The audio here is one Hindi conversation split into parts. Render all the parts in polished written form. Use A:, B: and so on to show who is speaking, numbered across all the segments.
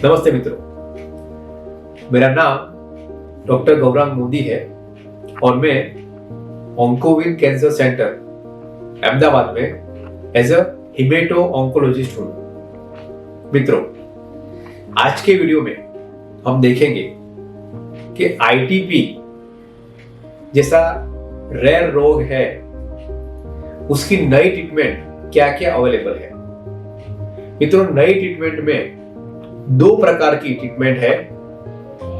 A: नमस्ते मित्रों, मेरा नाम डॉक्टर गौरांग मोदी है और मैं ऑन्कोविन कैंसर सेंटर अहमदाबाद में एज अ हिमेटो ऑन्कोलॉजिस्ट हूँ। मित्रों, आज के वीडियो में हम देखेंगे कि आईटीपी जैसा रेयर रोग है उसकी नई ट्रीटमेंट क्या क्या अवेलेबल है। मित्रों, नई ट्रीटमेंट में दो प्रकार की ट्रीटमेंट है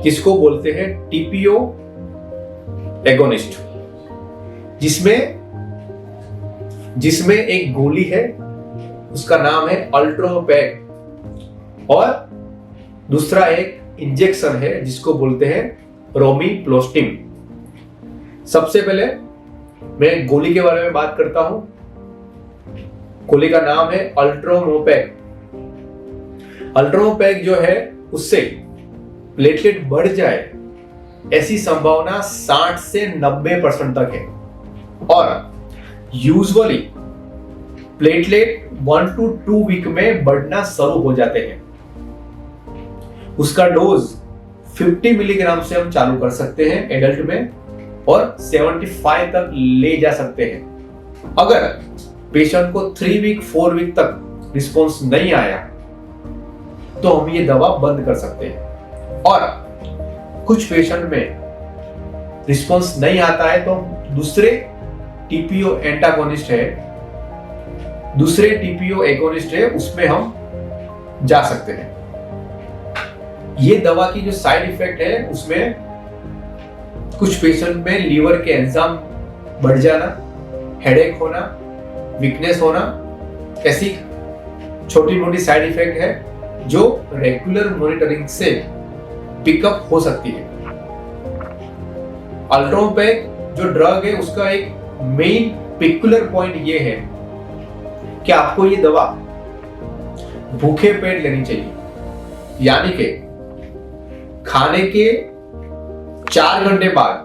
A: जिसको बोलते हैं टीपीओ एगोनिस्ट, जिसमें एक गोली है, उसका नाम है अल्ट्रोपैक, और दूसरा एक इंजेक्शन है जिसको बोलते हैं रोमिप्लोस्टिम। सबसे पहले मैं गोली के बारे में बात करता हूं। गोली का नाम है अल्ट्रोमोपैक। अल्ट्रोमोपैक जो है उससे प्लेटलेट बढ़ जाए ऐसी संभावना 60 से 90% तक है, और यूजुअली प्लेटलेट 1 to 2 वीक में बढ़ना शुरू हो जाते हैं। उसका डोज 50 मिलीग्राम से हम चालू कर सकते हैं एडल्ट में, और 75 तक ले जा सकते हैं। अगर पेशेंट को 3 वीक 4 वीक तक रिस्पॉन्स नहीं आया तो हम ये दवा बंद कर सकते हैं, और कुछ पेशेंट में रिस्पॉन्स नहीं आता है तो दूसरे टीपीओ एंटागोनिस्ट है, दूसरे टीपीओ एगोनिस्ट है, उसमें हम जा सकते हैं। ये दवा की जो साइड इफेक्ट है उसमें कुछ पेशेंट में लीवर के एंजाइम बढ़ जाना, हेडेक होना, वीकनेस होना, ऐसी छोटी मोटी साइड इफेक्ट है जो रेगुलर मॉनिटरिंग से पिकअप हो सकती है। अल्ट्रोमोपैक जो ड्रग है उसका एक मेन पिकुलर पॉइंट ये है कि आपको ये दवा भूखे पेट लेनी चाहिए, यानी कि खाने के 4 घंटे बाद,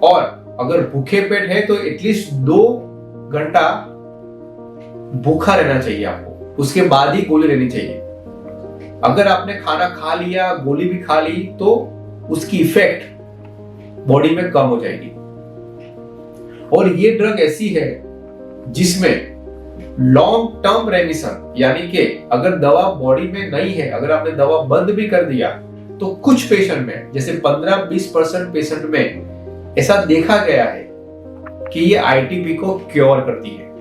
A: और अगर भूखे पेट है तो एटलीस्ट 2 घंटा भूखा रहना चाहिए आपको, उसके बाद ही गोली लेनी चाहिए। अगर आपने खाना खा लिया, गोली भी खा ली, तो उसकी इफेक्ट बॉडी में कम हो जाएगी। और ये ड्रग ऐसी है जिसमें लॉन्ग टर्म रेमिशन, यानी कि अगर दवा बॉडी में नहीं है, अगर आपने दवा बंद भी कर दिया तो कुछ पेशेंट में, जैसे 15-20% पेशेंट में ऐसा देखा गया है कि ये आईटीपी को क्योर करती है।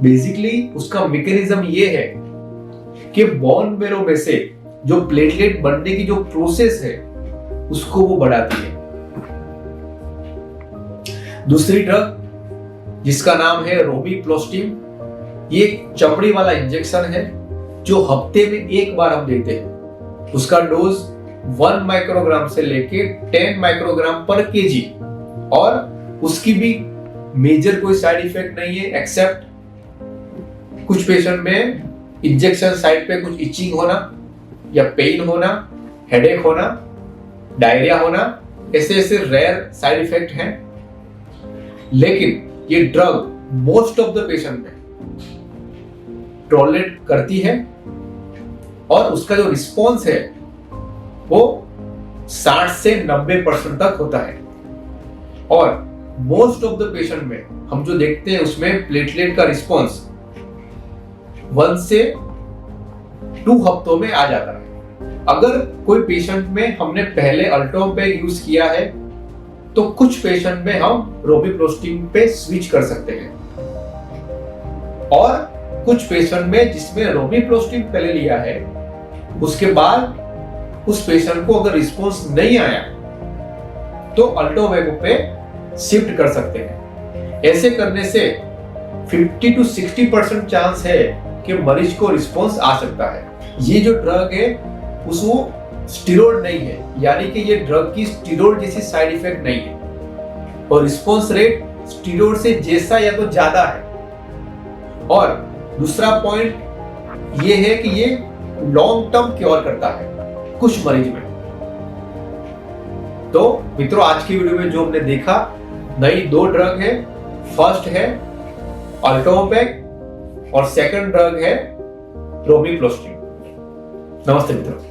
A: बेसिकली उसका मैकेनिज्म ये है कि बोन मैरो में से जो प्लेटलेट बनने की जो प्रोसेस है उसको वो बढ़ाती है। दूसरी ड्रग जिसका नाम है रोमिप्लोस्टिम, ये एक चमड़ी वाला इंजेक्शन है जो हफ्ते में एक बार हम देते हैं। उसका डोज 1 माइक्रोग्राम से लेके 10 माइक्रोग्राम पर केजी, और उसकी भी मेजर कोई साइड इफेक्ट नहीं है, एक्सेप्ट कुछ पेशेंट में इंजेक्शन साइड पे कुछ इचिंग होना या पेन होना, हेडेक होना, डायरिया होना, ऐसे रेयर साइड इफेक्ट हैं। लेकिन ये drug most of the patient में टॉलरेट करती है, और उसका जो रिस्पॉन्स है वो 60 से 90% तक होता है। और मोस्ट ऑफ द पेशेंट में हम जो देखते हैं उसमें प्लेटलेट का रिस्पॉन्स 1 से 2 हफ्तों में आ जाता है। अगर कोई पेशेंट में हमने पहले अल्ट्रोमोपैक यूज किया है तो कुछ पेशेंट में हम रोमिप्लोस्टिम पे स्विच कर सकते हैं, और कुछ पेशेंट में जिसमें रोमिप्लोस्टिम पहले लिया है उसके बाद उस पेशेंट को अगर रिस्पॉन्स नहीं आया तो अल्ट्रोमोपैक पे शिफ्ट कर सकते हैं। ऐसे करने से 50 to 60% चांस है कि मरीज को रिस्पॉन्स आ सकता है। ये जो ड्रग है उसको स्टीरॉयड नहीं है, यानी कि ये ड्रग की स्टीरॉयड जैसी साइड इफेक्ट नहीं है, और रिस्पॉन्स रेट स्टीरॉयड से जैसा या तो ज्यादा है। और दूसरा पॉइंट ये है कि ये लॉन्ग टर्म क्योर करता है कुछ मरीज में। तो मित्रों, आज की वीडियो में जो हमने देखा, नई 2 ड्रग है। फर्स्ट है अल्ट्रोमोपैक और सेकंड ड्रग है रोमिप्लोस्टिम। नमस्ते मित्रों।